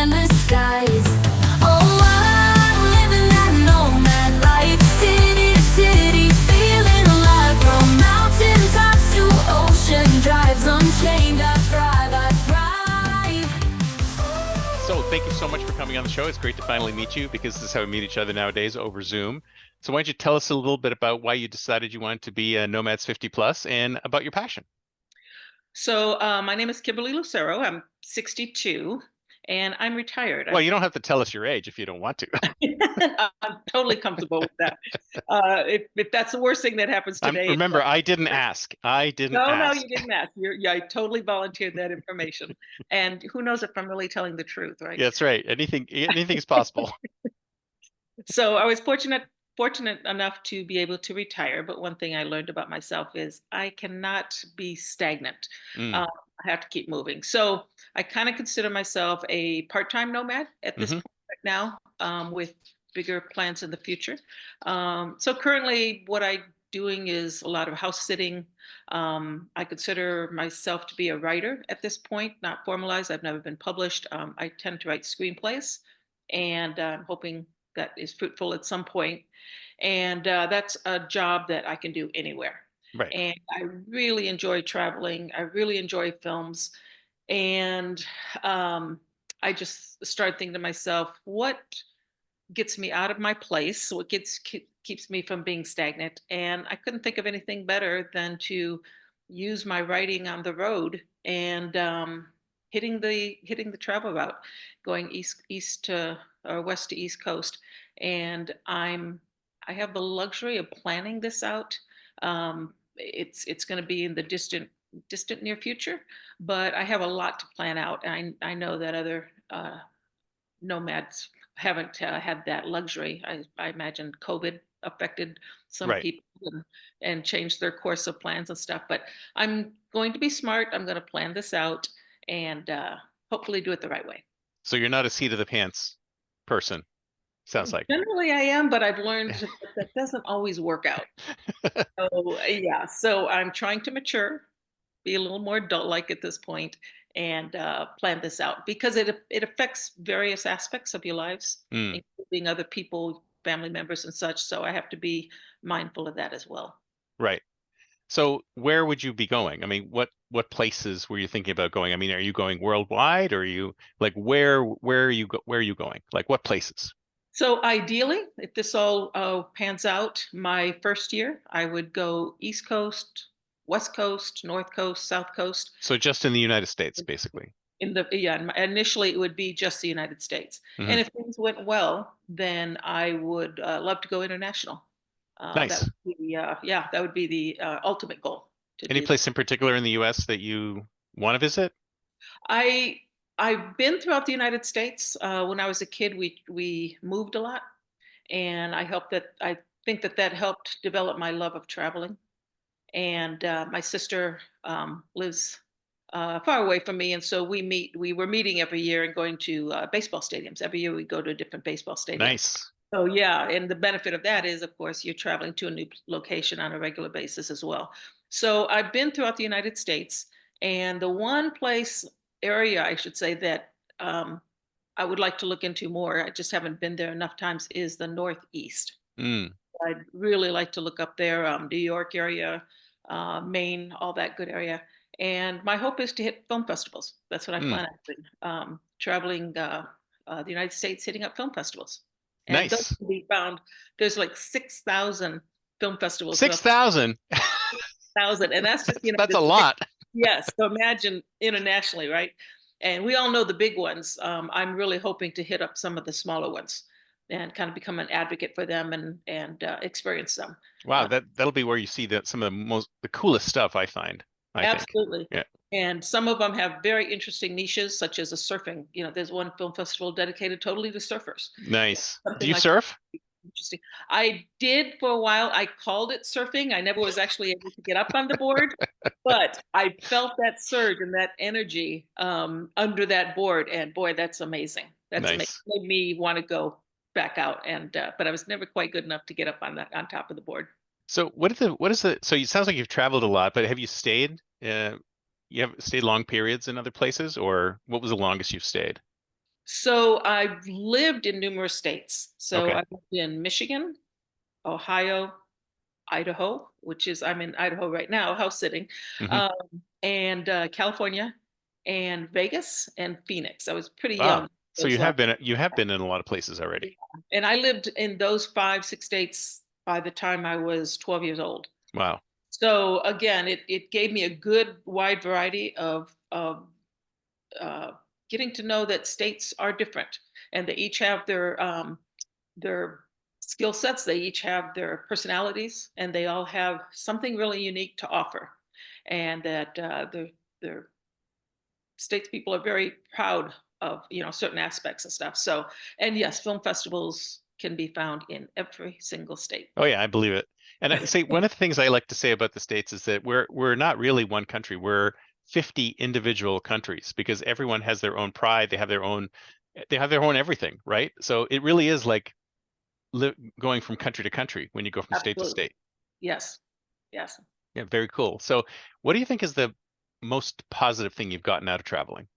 endless skies. Oh, I'm living that nomad life, city to city, feeling alive. From mountain tops to ocean drives, unchained, I thrive. So thank you so much for coming on the show. It's great to finally meet you because this is how we meet each other nowadays, over Zoom. So why don't you tell us a little bit about why you decided you wanted to be a Nomads 50 plus and about your passion? So my name is Kimberly Lucero. I'm 62 and I'm retired. Well, you don't have to tell us your age if you don't want to. I'm totally comfortable with that. If that's the worst thing that happens today. Remember, I didn't ask. I didn't No, ask. you didn't ask. Yeah, I totally volunteered that information. And who knows if I'm really telling the truth, right? Yeah, that's right. Anything is possible. So I was fortunate enough to be able to retire, but one thing I learned about myself is I cannot be stagnant. Mm. I have to keep moving. So I kind of consider myself a part-time nomad at this point right now, with bigger plans in the future. So currently what I'm doing is a lot of house sitting. I consider myself to be a writer at this point, not formalized. I've never been published. I tend to write screenplays, and I'm hoping that is fruitful at some point. And that's a job that I can do anywhere. Right. And I really enjoy traveling. I really enjoy films. And I just started thinking to myself, what gets me out of my place? What keeps me from being stagnant? And I couldn't think of anything better than to use my writing on the road and hitting the travel route, going east to or west to east coast. And I have the luxury of planning this out. It's going to be in the distant near future, but I have a lot to plan out. And I know that other nomads haven't had that luxury. I imagine COVID affected some Right. people and changed their course of plans and stuff. But I'm going to be smart. I'm going to plan this out and hopefully do it the right way. So you're not a seat of the pants person, sounds like. Generally, I am, but I've learned that doesn't always work out. So yeah, so I'm trying to mature, be a little more adult-like at this point, and plan this out because it affects various aspects of your lives, Mm. including other people, family members, and such. So I have to be mindful of that as well. Right. So where would you be going? I mean, what places were you thinking about going? I mean, are you going worldwide or are you like where are you going? Like what places? So ideally, if this all pans out, my first year, I would go East Coast, West Coast, North Coast, South Coast. So just in the United States, basically. Initially it would be just the United States. Mhm. And if things went well, then I would love to go international. Nice. That would be the ultimate goal to Any do that. place in particular in the US that you want to visit? I I've been throughout the United States. When I was a kid, we moved a lot, and I think that helped develop my love of traveling. And my sister lives far away from me, and so we were meeting every year and going to baseball stadiums. Every year we go to a different baseball stadium. Nice. So yeah, and the benefit of that is, of course, you're traveling to a new location on a regular basis as well. So I've been throughout the United States, and the one place area I should say that I would like to look into more. I just haven't been there enough times. Is the Northeast. Mm. I'd really like to look up there, New York area, Maine, all that good area. And my hope is to hit film festivals. That's what I Mm. plan on doing. Traveling the United States, hitting up film festivals. And those Nice. can be found. There's like 6,000 film festivals. 6,000. 6,000, and that's just That's a lot. Yes. So imagine internationally, right? And we all know the big ones. I'm really hoping to hit up some of the smaller ones and kind of become an advocate for them and experience them. Wow, Uh, that'll be where you see some of the coolest stuff I find, I think. Absolutely. Yeah. And some of them have very interesting niches, such as a surfing. There's one film festival dedicated totally to surfers. Nice. Do Something you like surf? interesting. I did for a while. I called it surfing. I never was actually able to get up on the board, but I felt that surge and that energy under that board. And boy, that's amazing. That's amazing. Nice. Made me want to go back out. And but I was never quite good enough to get up on top of the board. So so it sounds like you've traveled a lot, but have you stayed? You have stayed long periods in other places, or what was the longest you've stayed? So I've lived in numerous states. So Okay. I've lived in Michigan, Ohio, Idaho, I'm in Idaho right now, house sitting, Hmm. um, and California, and Vegas, and Phoenix. I was pretty Wow. young So those last. you have been in a lot of places Yeah. already. And I lived in those 5, 6 states by the time I was 12 years old. Wow. So again, it gave me a good wide variety of uh, getting to know that states are different, and they each have their skill sets. They each have their personalities, and they all have something really unique to offer. And that the states people are very proud of, certain aspects and stuff. So, and yes, film festivals can be found in every single state. Oh yeah, I believe it. And I say one of the things I like to say about the States is that we're not really one country. We're 50 individual countries because everyone has their own pride. They have their own everything, right? So it really is like going from country to country when you go from state to Absolutely. state. Yes. Yes. Yeah, very cool. So what do you think is the most positive thing you've gotten out of traveling?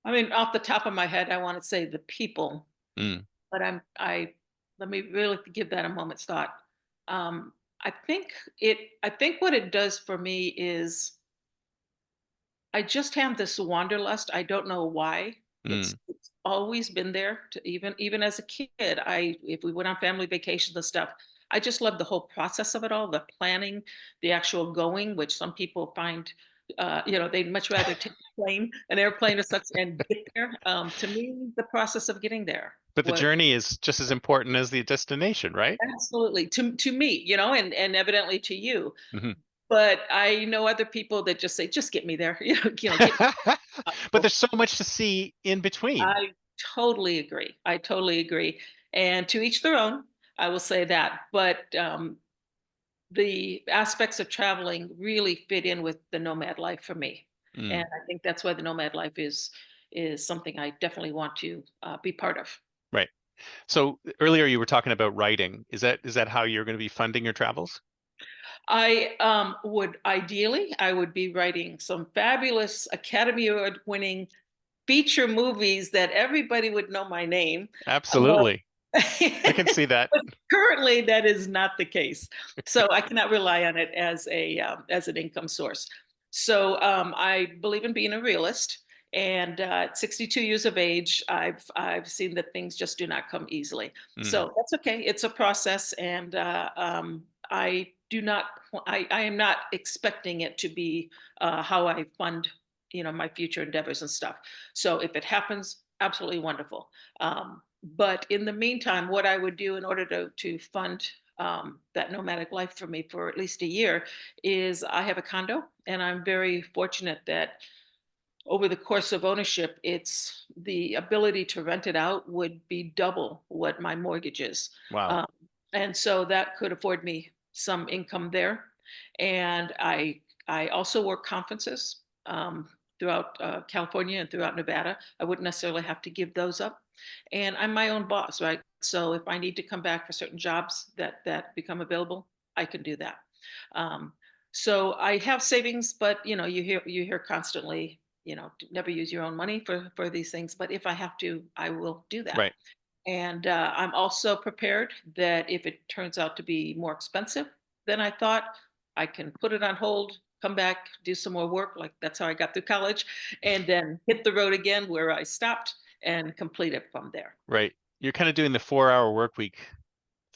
I mean, off the top of my head, I want to say the people, Mm, but I let me really give that a moment's thought. Um, I think I think what it does for me is I just have this wanderlust. I don't know why. mm. It's always been there. To even as a kid, if we went on family vacations and stuff, I just love the whole process of it all, the planning, the actual going, which some people find, they'd much rather take a plane, an airplane or such, and get there. To me, the process of getting there But the was journey is just as important as the destination, right? absolutely to me, and evidently to you. Hmm. But I know other people that just say, "Just get me there," get me. But there's so much to see in between. I totally agree. I totally agree. And to each their own, I will say that. But the aspects of traveling really fit in with the nomad life for me, and Mm, I think that's why the nomad life is something I definitely want to be part of. right. So earlier you were talking about writing. Is that how you're going to be funding your travels? I would be writing some fabulous Academy Award winning feature movies that everybody would know my name. Absolutely. I can But see that. currently, that is not the case. So I cannot rely on it as an income source. So I believe in being a realist. And at 62 years of age, I've seen that things just do not come easily. Mm, So that's okay. It's a process, and I do not. I am not expecting it to be how I fund, my future endeavors and stuff. So if it happens, absolutely wonderful. But in the meantime, what I would do in order to fund that nomadic life for me for at least a year is I have a condo, and I'm very fortunate that over the course of ownership, it's the ability to rent it out would be double what my mortgage is. wow. Um, and so that could afford me some income there. And I also work conferences throughout California and throughout Nevada. I wouldn't necessarily have to give those up. And I'm my own boss, right? So if I need to come back for certain jobs that become available, I can do that. Um, so I have savings, but you hear constantly, never use your own money for these things. But if I have to, I will do that. Right. And I'm also prepared that if it turns out to be more expensive than I thought, I can put it on hold, come back, do some more work. Like that's how I got through college, and then hit the road again where I stopped and complete it from there. Right. You're kind of doing the 4-hour work week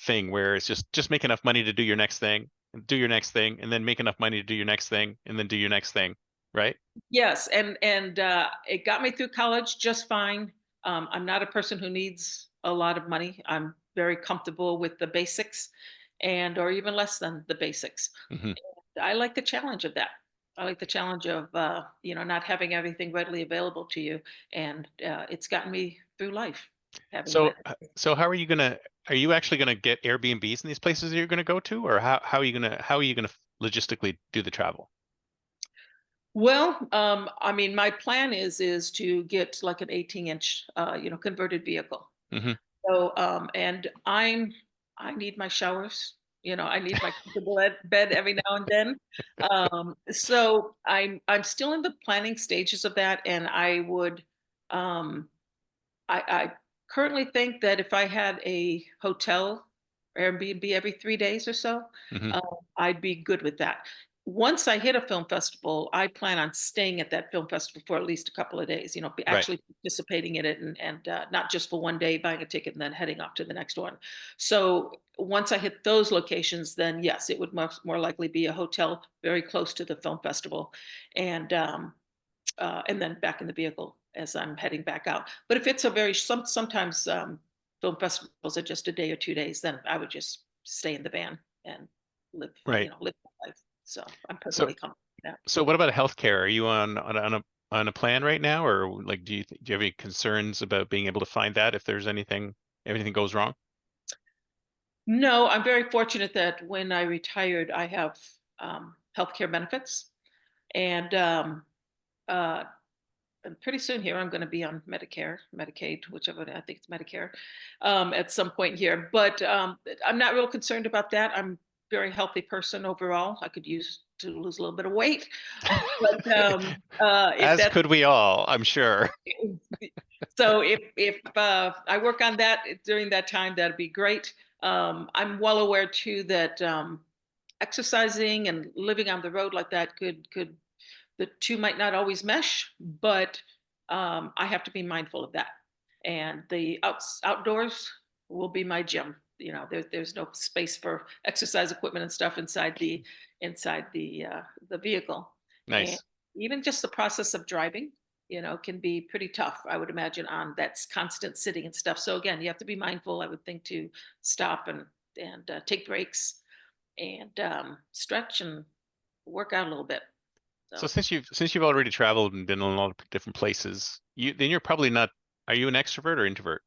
thing where it's just make enough money to do your next thing, and do your next thing, and then make enough money to do your next thing, and then do your next thing. Right? Yes, and it got me through college just fine. I'm not a person who needs a lot of money. I'm very comfortable with the basics, and or even less than the basics. Hmm. I like the challenge of that. I like the challenge of not having everything readily available to you, and it's gotten me through life having So that. so are you actually gonna get Airbnbs in these places that you're gonna go to, or how are you gonna logistically do the travel? Well, I mean, my plan is to get like an 18-inch, converted vehicle. Hmm. And I need my showers. I need my comfortable bed every now and then. So I'm still in the planning stages of that, and I would Um, I currently think that if I had a hotel or Airbnb every 3 days or so, Hmm. uh, I'd be good with that. Once I hit a film festival, I plan on staying at that film festival for at least a couple of days. Right. Actually participating in it, and not just for one day, buying a ticket and then heading off to the next one. So once I hit those locations, then yes, it would more likely be a hotel very close to the film festival, and then back in the vehicle as I'm heading back out. But if it's a sometimes film festivals are just a day or 2 days, then I would just stay in the van and live, Right. live my life. So I'm So, perfectly comfortable with that. so what about healthcare? Are you on a plan right now, or like do you have any concerns about being able to find that if there's anything goes wrong? No, I'm very fortunate that when I retired, I have healthcare benefits, and uh, and pretty soon here I'm going to be on Medicare, Medicaid, whichever. I think it's Medicare, at some point here. But I'm not real concerned about that. I'm a very healthy person overall. I could use to lose a little bit of weight, but if As that's could we all, I'm sure. so, if I work on that during that time, that'd be great. I'm well aware too that exercising and living on the road like that could the two might not always mesh, but I have to be mindful of that. And the outdoors will be my gym. There's no space for exercise equipment and stuff inside the vehicle. And Nice. even just the process of driving, can be pretty tough, I would imagine, on that's constant sitting and stuff. So again, you have to be mindful, I would think, to stop and take breaks and stretch and work out a little bit. So So since you've already traveled and been in a lot of different places, you're probably not. Are you an extrovert or introvert?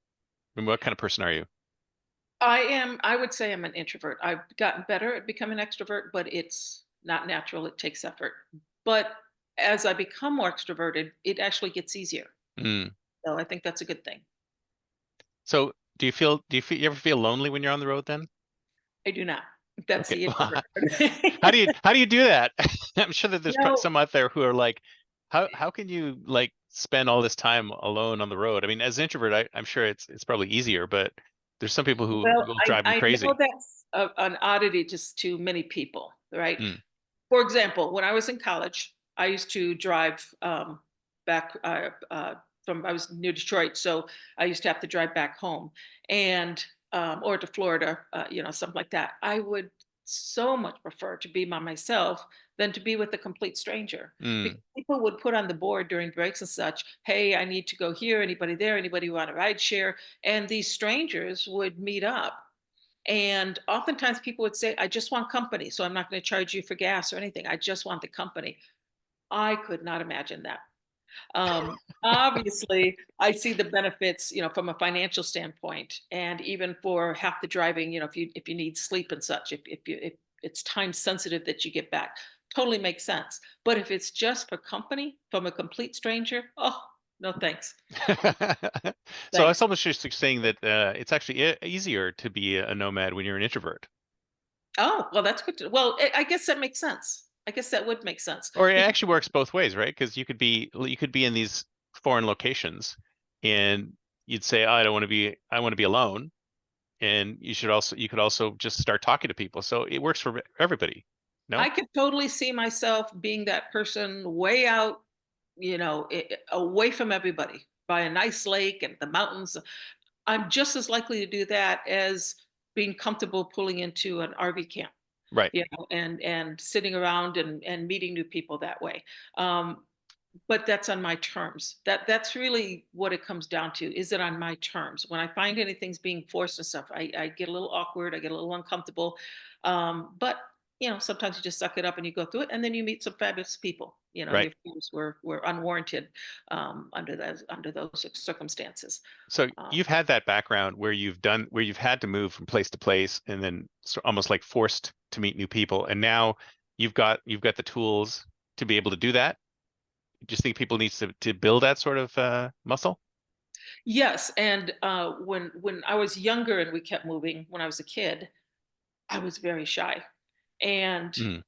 I mean, what kind of person are you? I would say I'm an introvert. I've gotten better at becoming an extrovert, but it's not natural. It takes effort. But as I become more extroverted, it actually gets easier. Mm. So I think that's a good thing. So you ever feel lonely when you're on the road then? I do not. That's Okay. the introvert. How do you do that? I'm sure that there's no, some out there who are like, how can you like spend all this time alone on the road? I mean, as an introvert, I'm sure it's probably easier, but there's some people who well, will drive me I know crazy. that's an oddity just to many people, right? Mm. For example, when I was in college, I used to drive back from I was near Detroit, so I used to have to drive back home and or to Florida, something like that. I would so much prefer to be by myself than to be with a complete stranger. Mm. Because people would put on the board during breaks and such, "Hey, I need to go here. Anybody there? Anybody want a ride share?" And these strangers would meet up, and oftentimes people would say, "I just want company, so I'm not going to charge you for gas or anything. I just want the company." I could not imagine that. Obviously, I see the benefits, from a financial standpoint, and even for half the driving, if you need sleep and such, if it's time sensitive that you get back, totally makes sense. But if it's just for company from a complete stranger, oh no, thanks, So I was thanks. almost just saying that it's actually easier to be a nomad when you're an introvert. Oh well, that's good. Well, I guess that makes sense. I guess that would make sense. Or it actually works both ways, right? Because you could be in these foreign locations, and you'd say, oh, I want to be alone, and you could also just start talking to people. So it works for everybody. No? I could totally see myself being that person way out, away from everybody by a nice lake and the mountains. I'm just as likely to do that as being comfortable pulling into an RV camp, Right. and sitting around and meeting new people that way. Um, but that's on my terms. That's really what it comes down to. Is it on my terms? When I find anything's being forced and stuff, I get a little awkward. I get a little uncomfortable. But sometimes you just suck it up and you go through it, and then you meet some fabulous people. Right. Your fears were unwarranted under those circumstances. So Uh, you've had that background where you've had to move from place to place and then almost like forced to meet new people. And now you've got the tools to be able to do that. You just think people need to build that sort of muscle? yes, and when I was younger and we kept moving, when I was a kid, I was very shy, and Mm.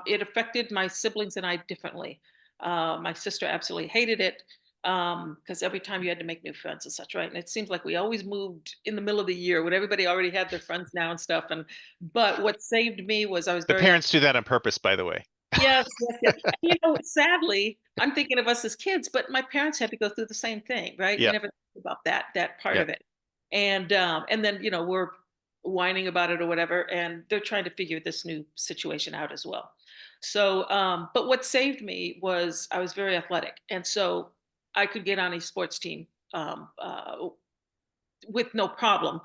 it affected my siblings and I differently. My sister absolutely hated it. Because every time you had to make new friends and such, right? And it seems like we always moved in the middle of the year when everybody already had their friends now and stuff. And but what saved me was I was The very parents do that on purpose, by the way. yes, yes, yes. And, sadly, I'm thinking of us as kids, but my parents had to go through the same thing, right? We Yeah, never think about that part yeah. of it. And then, we're whining about it or whatever, and they're trying to figure this new situation out as well. So, but what saved me was I was very athletic, and so I could get on a sports team with no problem.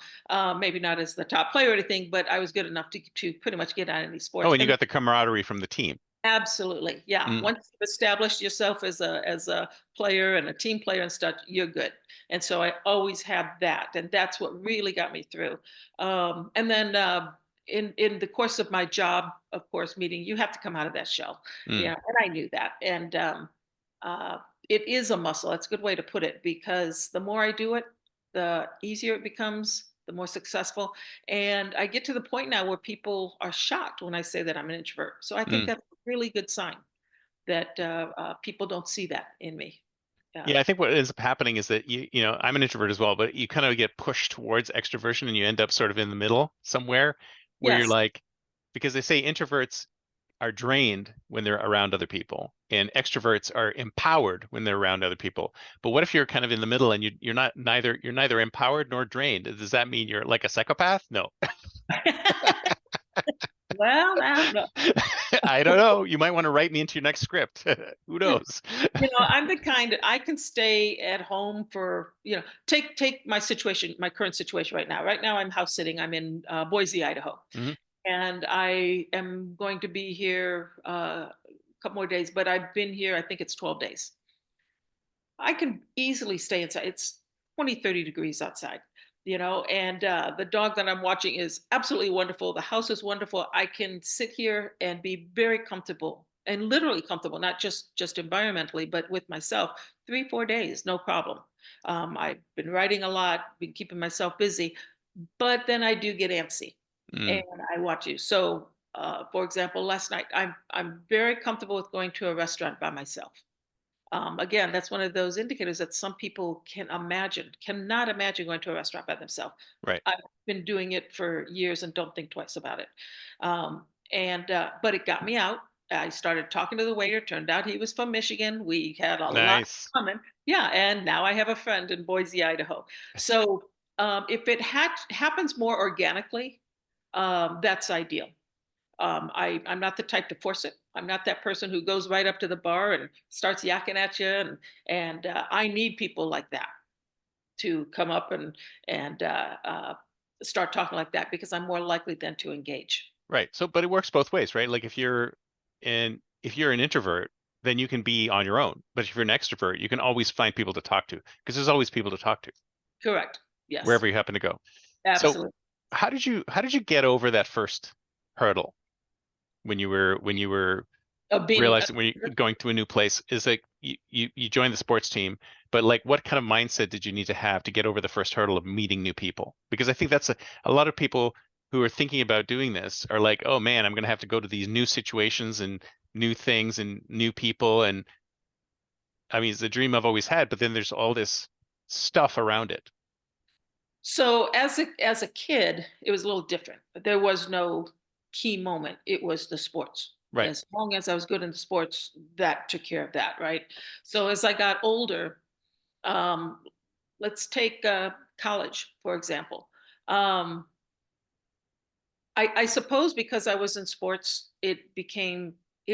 Maybe not as the top player or anything, but I was good enough to pretty much get on any Oh, sports. and you And got the camaraderie from the team. absolutely. Yeah. Mm, Once you've established yourself as a player and a team player and stuff, you're good. And so I always had that. And that's what really got me through. And then in the course of my job, of course, meeting, you have to come out of that shell. mm. Yeah. And I knew that. And uh, it is a muscle. That's a good way to put it, because the more I do it, the easier it becomes, the more successful. And I get to the point now where people are shocked when I say that I'm an introvert. So I think Mm. that's a really good sign that people don't see that in me. Yeah. Yeah, I think what ends up happening is that I'm an introvert as well, but you kind of get pushed towards extroversion and you end up sort of in the middle somewhere where you're Yes. like, because they say introverts are drained when they're around other people and extroverts are empowered when they're around other people. But what if you're kind of in the middle and you're neither empowered nor drained? Does that mean you're like a psychopath? No. Well, I don't know. I don't know. You might want to write me into your next script. Who knows? I'm the kind that I can stay at home for, take my situation, my current situation right now. Right now, I'm house sitting. I'm in Boise, Idaho, Mhm. and I am going to be here a couple more days. But I've been here. I think it's 12 days. I can easily stay inside. It's 20, 30 degrees outside, and the dog that I'm watching is absolutely wonderful. The house is wonderful. I can sit here and be very comfortable and literally comfortable, not just environmentally, but with myself. 3, 4 days, no problem. I've been writing a lot, been keeping myself busy, but then I do get antsy and Mm, I want to. So, for example, last night I'm very comfortable with going to a restaurant by myself. Again, that's one of those indicators that some people cannot imagine going to a restaurant by themselves. right. I've been doing it for years and don't think twice about it. And But it got me out. I started talking to the waiter. Turned out he was from Michigan. We had a lot Nice. in common. Yeah, and now I have a friend in Boise, Idaho. So if it happens more organically, that's ideal. I'm not the type to force it. I'm not that person who goes right up to the bar and starts yakking at you, and I need people like that to come up and start talking like that, because I'm more likely then to engage. Right. So, but it works both ways, right? Like if you're an introvert, then you can be on your own. But if you're an extrovert, you can always find people to talk to because there's always people to talk to Correct. Yes, wherever you happen to go. So, absolutely. how did you get over that first hurdle when you were Of being realizing when you're going to a new place? Is like you joined the sports team, but like what kind of mindset did you need to have to get over the first hurdle of meeting new people? Because I think that's a lot of people who are thinking about doing this are like, oh man, I'm going to have to go to these new situations and new things and new people. And I mean, it's a dream I've always had, but then there's all this stuff around it. so as a kid, it was a little different. There was no key moment. It was the sports. Right. As long as I was good in the sports, that took care of that, right? So as I got older, um, let's take college, for example. Um, I suppose because I was in sports, it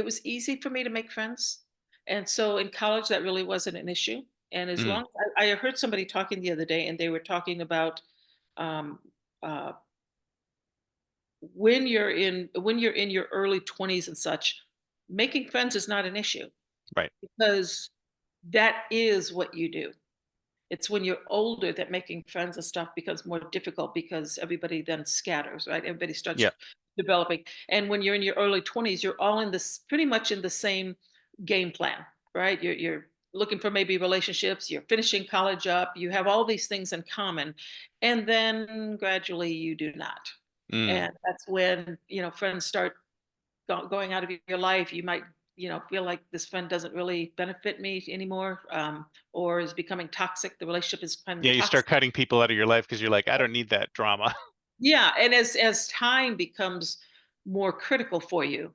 was easy for me to make friends. And so in college, that really wasn't an issue. And as Mm, long I heard somebody talking the other day, and they were talking about um, uh, when you're in your early 20s and such, making friends is not an issue, right. because that is what you do. It's when you're older that making friends and stuff becomes more difficult, because everybody then scatters, right? Everybody starts Yeah. developing. And when you're in your early 20s, you're all in this pretty much in the same game plan, right? You're looking for maybe relationships, you're finishing college up, you have all these things in common. And then gradually you do not. Mm, And that's when, friends start going out of your life. You might feel like this friend doesn't really benefit me anymore, or is becoming toxic. The relationship is becoming Yeah, you toxic. start cutting people out of your life because you're like, I don't need that drama. Yeah, and as time becomes more critical for you,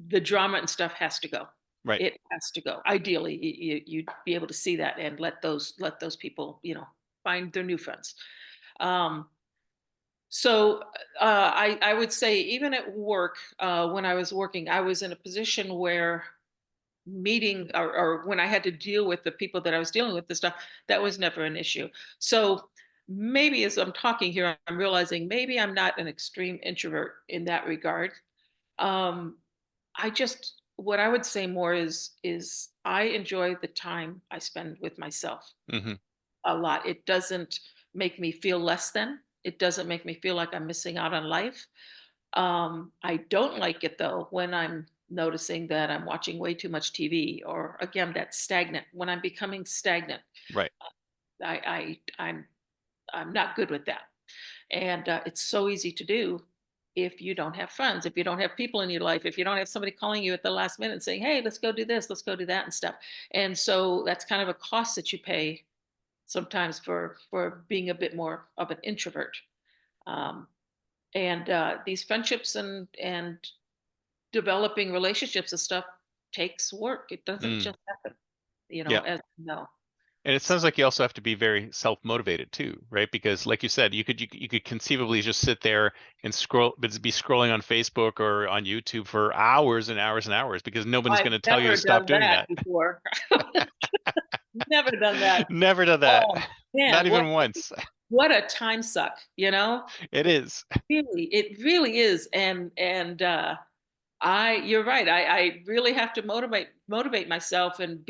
the drama and stuff has to go. Right. It has to go. Ideally, you'd be able to see that and let those people, find their new friends. Um, so I would say even at work, when I was working, I was in a position where meeting or when I had to deal with the people that I was dealing with, the stuff that was never an issue. So maybe as I'm talking here, I'm realizing maybe I'm not an extreme introvert in that regard. Um, I just what I would say more is I enjoy the time I spend with myself Hmm. a lot. It doesn't make me feel less than. It doesn't make me feel like I'm missing out on life. I don't like it though when I'm noticing that I'm watching way too much TV, or again that stagnant. When I'm becoming stagnant, Right. I'm not good with that. And it's so easy to do if you don't have friends, if you don't have people in your life, if you don't have somebody calling you at the last minute saying, "Hey, let's go do this, let's go do that," and stuff. And so that's kind of a cost that you pay sometimes for being a bit more of an introvert. Um, and these friendships and developing relationships and stuff takes work. It doesn't Mm. just happen, Yeah. as you know. And it sounds like you also have to be very self-motivated too, right? Because like you said, you could conceivably just sit there and be scrolling on Facebook or on YouTube for hours and hours and hours because nobody's I've going to tell you to never stop done doing that that. before. Never done that. Never done that. Oh Not man, what even once. what a time suck, It is. It really is. And you're right. I really have to motivate myself and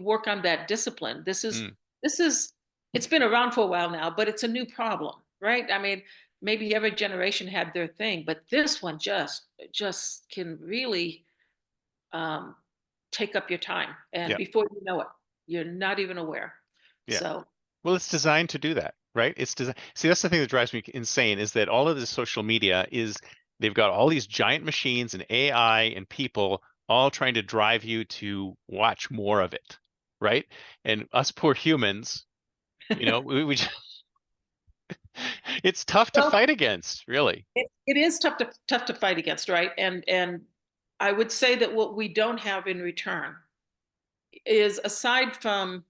work on that discipline. Mm. This is it's been around for a while now, but it's a new problem, right? I mean, maybe every generation had their thing, but this one just can really um, take up your time, and Yeah. before you know it, you're not even aware. Yeah. So Well, it's designed to do that, right? It's designed. See, that's the thing that drives me insane is that all of this social media is they've got all these giant machines and AI and people all trying to drive you to watch more of it, right? And us poor humans, we just, it's tough to well, fight against, really. it is tough to fight against, right? And I would say that what we don't have in return is, aside from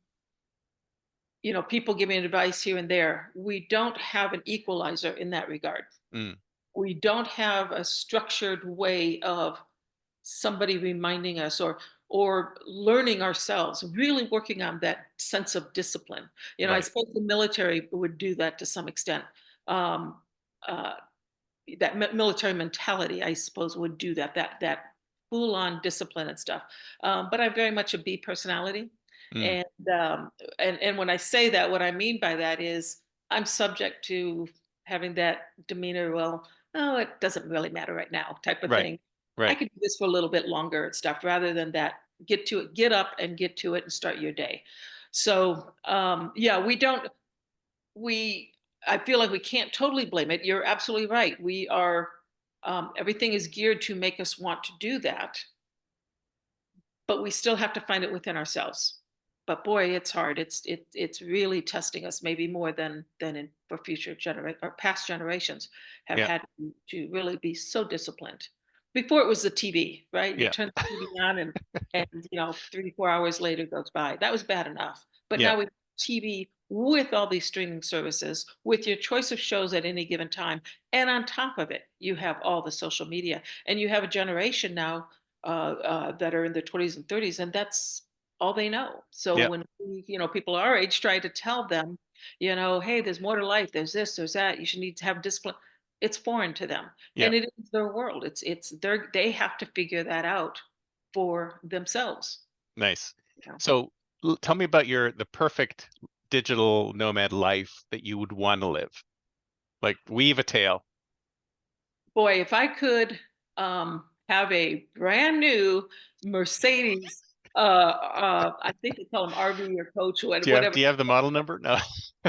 people giving advice here and there, we don't have an equalizer in that regard. Mm, We don't have a structured way of somebody reminding us, or learning ourselves, really working on that sense of discipline. I right. suppose the military would do that to some extent. um, uh, that military mentality, I suppose, would do that full on discipline and stuff. But I'm very much a B personality, Mm, and and when I say that, what I mean by that is I'm subject to having that demeanor. Well, oh, it doesn't really matter right now, type of right. thing. I Right. could do this for a little bit longer and stuff, rather than that. Get to it, get up and get to it, and start your day. So yeah, we don't we I feel like we can't totally blame it. You're absolutely right. We are everything is geared to make us want to do that, but we still have to find it within ourselves. But boy, it's hard. It's really testing us, maybe more than in for future or past generations have Yeah. had to really be so disciplined. Before it was the TV, right? You Yeah. turn the TV on, and 3 4 hours later goes by. That was bad enough. But Yeah. now we have TV with all these streaming services, with your choice of shows at any given time, and on top of it, you have all the social media, and you have a generation now that are in their 20s and 30s, and that's all they know. So Yeah. when people our age try to tell them, hey, there's more to life. There's this, there's that. You should need to have discipline. It's foreign to them, Yeah. and it is their world. They have to figure that out for themselves. Nice. You know? So tell me about the perfect digital nomad life that you would want to live. Like weave a tale. Boy, if I could have a brand new Mercedes, I think they call them RV or coach, or whatever. Do you have the model number? No.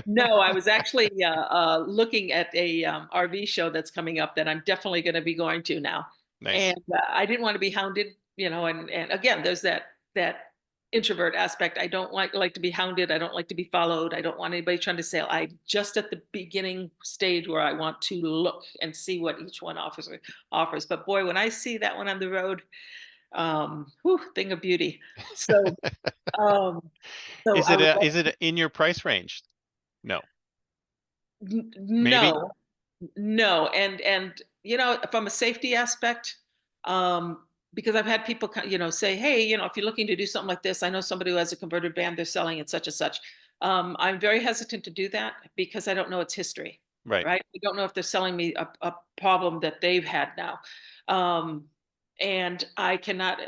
No, I was actually looking at a RV show that's coming up that I'm definitely going to be going to now, Nice. and I didn't want to be hounded and again, there's that introvert aspect. I don't like to be hounded. I don't like to be followed. I don't want anybody trying to sail. I'm just at the beginning stage where I want to look and see what each one offers. But boy, when I see that one on the road, whew, thing of beauty. So, um, so I would love. Is it in your price range? No. Maybe? No, no, and from a safety aspect, because I've had people say, hey, if you're looking to do something like this, I know somebody who has a converted van, they're selling it such and such. I'm very hesitant to do that because I don't know its history, Right. right? I don't know if they're selling me a problem that they've had now. And I cannot,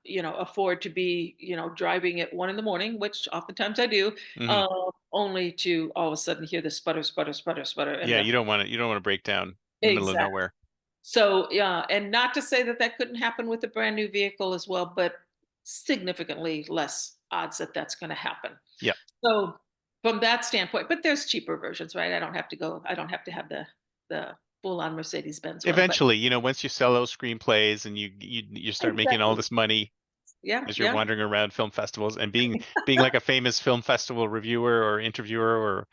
afford to be, driving at 1 a.m, which oftentimes I do, Mhm. only to all of a sudden hear the sputter, sputter, sputter, sputter, and Yeah, then you don't want to break down in the middle of exactly. nowhere. So yeah, and not to say that that couldn't happen with a brand new vehicle as well, but significantly less odds that that's going to happen. Yeah. So from that standpoint, but there's cheaper versions, right? I don't have to have the full on Mercedes Benz one, but Eventually, once you sell those screenplays and you start making all exactly. this money Yeah, as you're yeah. wandering around film festivals and being like a famous film festival reviewer or interviewer, or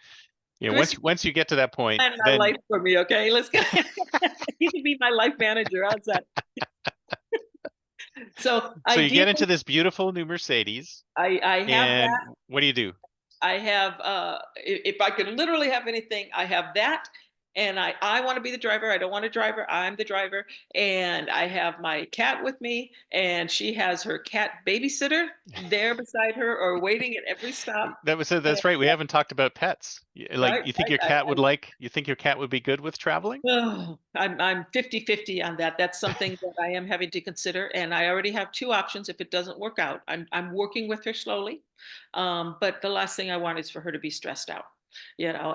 Chris, once you get to that point, plan my then life for me, okay? Let's go. You can be my life manager. How's that? So so you get ideally, into this beautiful new Mercedes, I have and that. what do you do? I have if I could literally have anything, I have that. And I want to be the driver. I don't want a driver. I'm the driver. And I have my cat with me, and she has her cat babysitter there beside her or waiting at every stop. That's And, right. We haven't talked about pets. Like, right, you think your cat would be good with traveling? oh, I'm 50-50 on that. That's something that I am having to consider, and I already have two options if it doesn't work out. I'm working with her slowly, but the last thing I want is for her to be stressed out,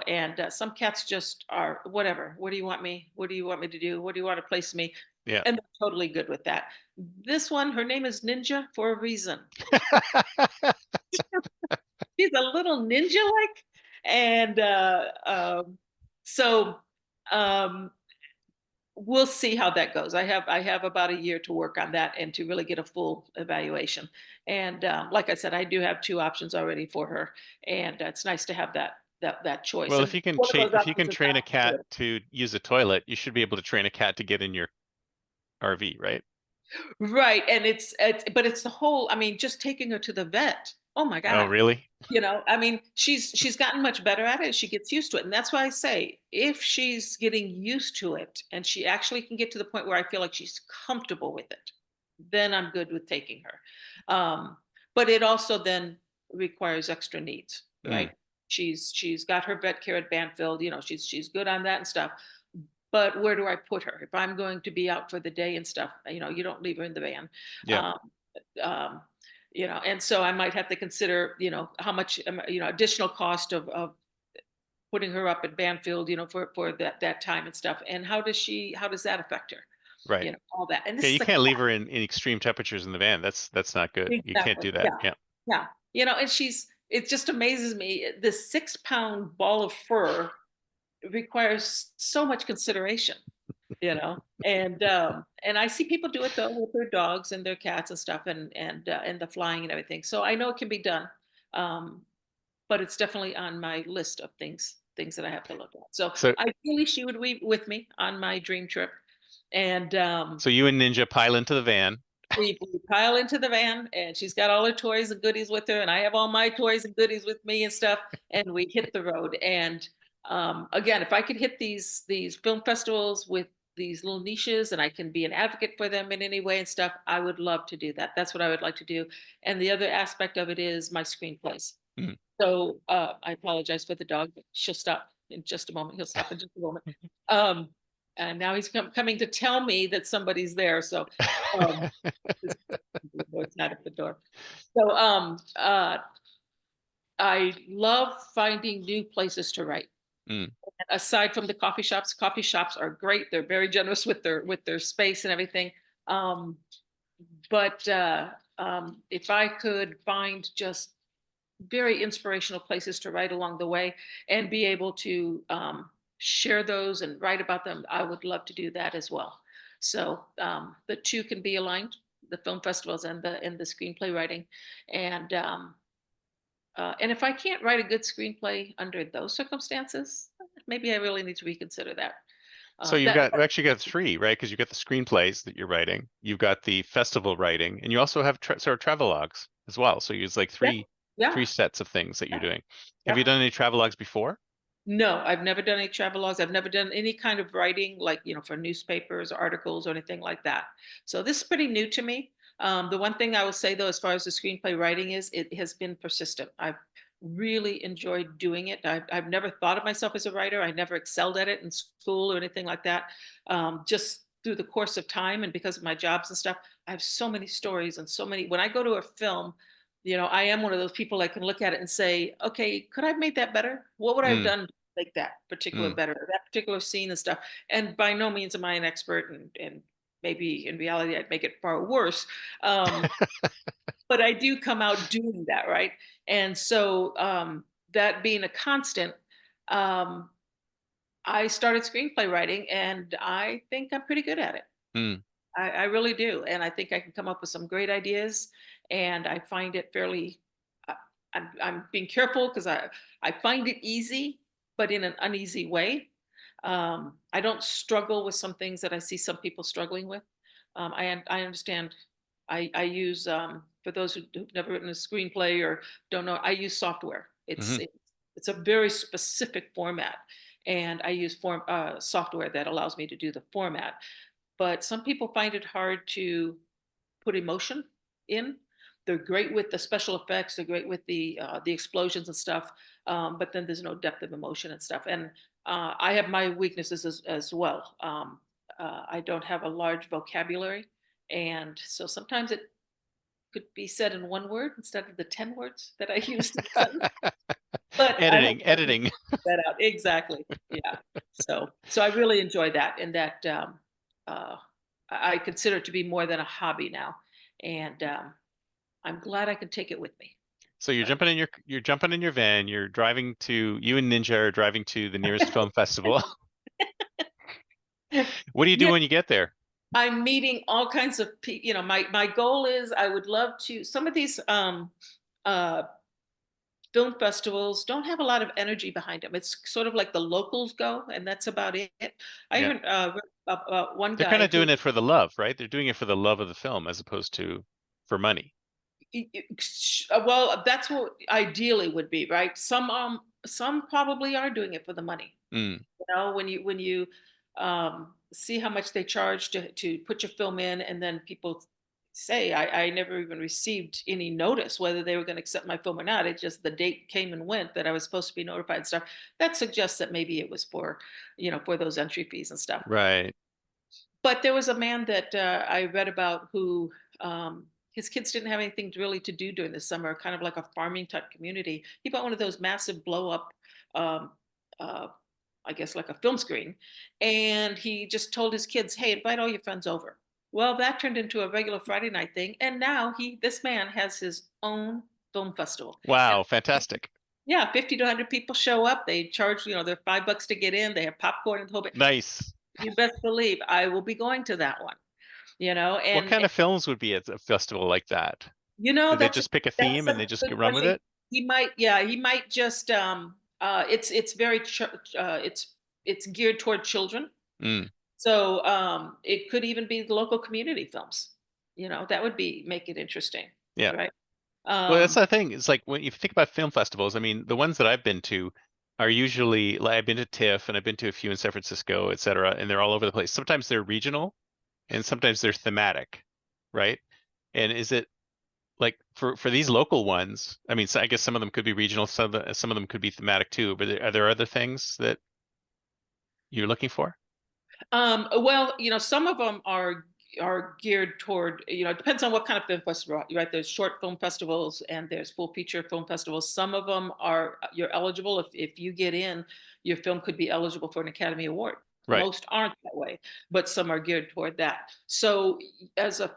And some cats just are whatever. What do you want me? What do you want me to do? What do you want to place me? Yeah. And they're totally good with that. This one, her name is Ninja for a reason. She's a little ninja like, and so. Um, we'll see how that goes. I have about a year to work on that and to really get a full evaluation. And like I said, I do have two options already for her, and it's nice to have that choice. Well, And one of those if you can options is train a not cat good. to use a toilet, you should be able to train a cat to get in your RV, right? Right, and but it's the whole. I mean, just taking her to the vet. Oh my Oh, God. really? I mean, she's gotten much better at it. She gets used to it. And that's why I say if she's getting used to it and she actually can get to the point where I feel like she's comfortable with it, then I'm good with taking her. But it also then requires extra needs, Mm, right? She's got her vet care at Banfield, she's good on that and stuff. But where do I put her? If I'm going to be out for the day and stuff, you don't leave her in the van. yeah. Um, um, and so I might have to consider, how much, additional cost of putting her up at Banfield, for that time and stuff. And how does that affect her? Right. All that. And Yeah, this you is a can't leave cat. her in extreme temperatures in the van. That's not good. You can't Exactly. do that. Yeah. Yeah. Yeah. And it just amazes me. The 6 pound ball of fur requires so much consideration, and I see people do it though with their dogs and their cats and stuff, and the flying and everything. So I know it can be done, um, but it's definitely on my list of things that I have to look at. So So ideally, she would be with me on my dream trip, and so you and Ninja pile into the van. we pile into the van, and she's got all her toys and goodies with her, and I have all my toys and goodies with me and stuff, and we hit the road. And again, if I could hit these film festivals with these little niches, and I can be an advocate for them in any way and stuff, I would love to do that. That's what I would like to do. And the other aspect of it is my screenplays. Mm. So I apologize for the dog, but she'll stop in just a moment. He'll stop in just a moment. Um, and now he's coming to tell me that somebody's there. So um, it's not at the door. So I love finding new places to write. Mm, Aside from the coffee shops are great. They're very generous with their space and everything. Um, but if I could find just very inspirational places to write along the way and be able to share those and write about them, I would love to do that as well. So the two can be aligned the film festivals and the screenplay writing, and if I can't write a good screenplay under those circumstances, maybe I really need to reconsider that. So we actually got three, right? Because you got the screenplays that you're writing, you've got the festival writing, and you also have sort of travelogues as well. So it's like Yeah, three yeah, sets of things that you're yeah, doing. Have yeah. you done any travelogues before? No, I've never done any travelogues. I've never done any kind of writing, like, for newspapers, articles, or anything like that. So this is pretty new to me. The one thing I will say, though, as far as the screenplay writing is, it has been persistent. I've really enjoyed doing it. I've never thought of myself as a writer. I never excelled at it in school or anything like that. Just through the course of time and because of my jobs and stuff, I have so many stories and so many. When I go to a film, I am one of those people that can look at it and say, okay, could I have made that better? What would I have Mm, done to make that particular mm. better, that particular scene and stuff? And by no means am I an expert, and maybe in reality I'd make it far worse. Um, but I do come out doing that, right? And so that being a constant, um, I started screenplay writing, and I think I'm pretty good at it. Mm. I really do, and I think I can come up with some great ideas, and I find it fairly. I- I'm being careful because I find it easy, but in an uneasy way. I don't struggle with some things that I see some people struggling with. I understand. I use, for those who've never written a screenplay or don't know, I use software. Hmm. It's a very specific format, and I use software that allows me to do the format. But some people find it hard to put emotion in. They're great with the special effects. They're great with the explosions and stuff. But then there's no depth of emotion and stuff. And I have my weaknesses as well. I don't have a large vocabulary, and so sometimes it could be said in one word instead of the 10 words that I used in a sentence. But I hope I Editing. that out. Exactly. Yeah. So I really enjoy that, and that uh, I consider it to be more than a hobby now, and I'm glad I can take it with me. So you're But jumping in your van, you and Ninja are driving to the nearest film festival. What do you do yeah, when you get there? I'm meeting all kinds of people. My goal is, I would love to. Some of these uh, film festivals don't have a lot of energy behind them. It's sort of like the locals go, and that's about it. I Yeah. even read about one They're kind guy of who, doing it for the love, right? They're doing it for the love of the film as opposed to for money. well, that's what ideally would be, right? Some probably are doing it for the money. Mm. When you see how much they charge to put your film in, and then people say, I never even received any notice whether they were going to accept my film or not. It just, the date came and went that I was supposed to be notified and stuff. That suggests that maybe it was for those entry fees and stuff. Right. But there was a man that I read about who, his kids didn't have anything really to do during the summer, kind of like a farming type community. He bought one of those massive blow up, um, uh, I guess like a film screen, and he just told his kids, "Hey, invite all your friends over." Well, that turned into a regular Friday night thing, and now this man has his own film festival. And Wow, fantastic. yeah, 50 to 100 people show up. They charge, they're $5 to get in. They have popcorn and the whole bit. Nice. You best believe I will be going to that one. What And kind of films would be at a festival like that? you know Do they that's a, just pick a that's theme and a they just good run with question. it? He might just it's very it's geared toward children. Mm. So it could even be the local community films. That would make it interesting, Yeah. right? Well, that's Um, the thing. It's like when you think about film festivals, I mean, the ones that I've been to are usually like I've been to TIFF and I've been to a few in San Francisco, et cetera, and they're all over the place. Sometimes they're regional and sometimes they're thematic, right? And is it like for these local ones? I mean, so I guess some of them could be regional, some of them could be thematic too. But are there other things that you're looking for? well, some of them are geared toward, it depends on what kind of film festival, right? There's short film festivals and there's full feature film festivals. Some of them are, you're eligible, if you get in, your film could be eligible for an Academy Award. Right. Most aren't that way, but some are geared toward that. So as a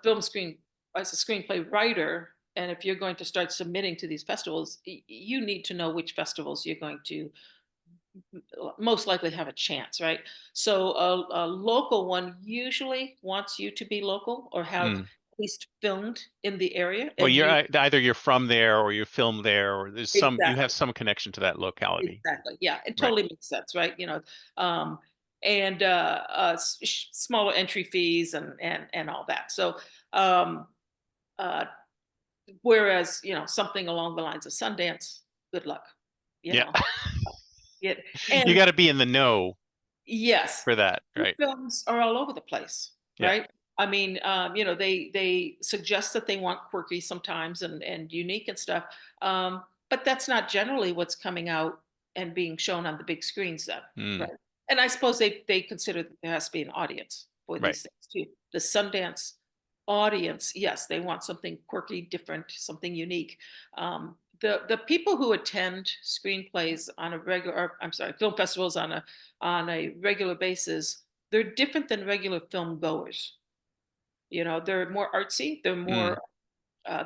as a screenplay writer, and if you're going to start submitting to these festivals, you need to know which festivals you're going to most likely have a chance, right? So a local one usually wants you to be local or have Mm. least filmed in the area. Well, And you're you either you're from there or you filmed there, or there's some you have exactly, some connection to that locality. exactly, yeah, it Right. totally makes sense, right? Um, and smaller entry fees and all that. So, um, uh, whereas something along the lines of Sundance, good luck, you Yeah. know. Yeah, You and got to be in the know yes, for that, the right? films are all over the place, Yeah. right? I mean, they suggest that they want quirky sometimes and unique and stuff, but that's not generally what's coming out and being shown on the big screens, then, Mm, right? And I suppose they consider that there has to be an audience for right. these things too. The Sundance audience, yes, they want something quirky, different, something unique. The people who attend screenplays on a regular, or, I'm sorry, film festivals on a regular basis, they're different than regular film goers. They're more artsy. Mm.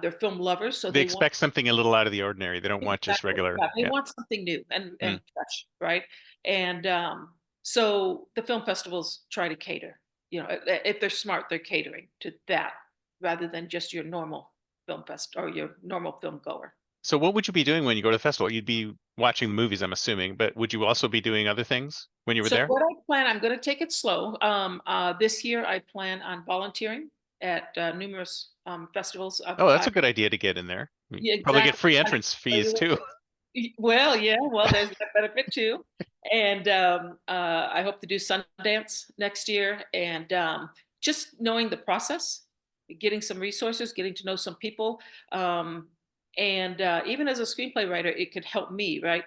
They're film lovers, so They they want expect something a little out of the ordinary. They don't want just exactly, regular. yeah, they Yeah. want something new and Mm. and fresh, right? And so the film festivals try to cater. If they're smart, they're catering to that rather than just your normal film fest or your normal film goer. So what would you be doing when you go to the festival? You'd be watching the movies, I'm assuming, but would you also be doing other things when you were So there? what I plan, I'm going to take it slow. This year, I plan on volunteering at numerous festivals. Oh, that's a good idea to get in there. You Yeah, probably get exactly. free Kind of entrance familiar fees with too. it. Well, yeah, well, there's that benefit too. And I hope to do Sundance next year. And just knowing the process, getting some resources, getting to know some people. Um, and even as a screenplay writer, it could help me, right?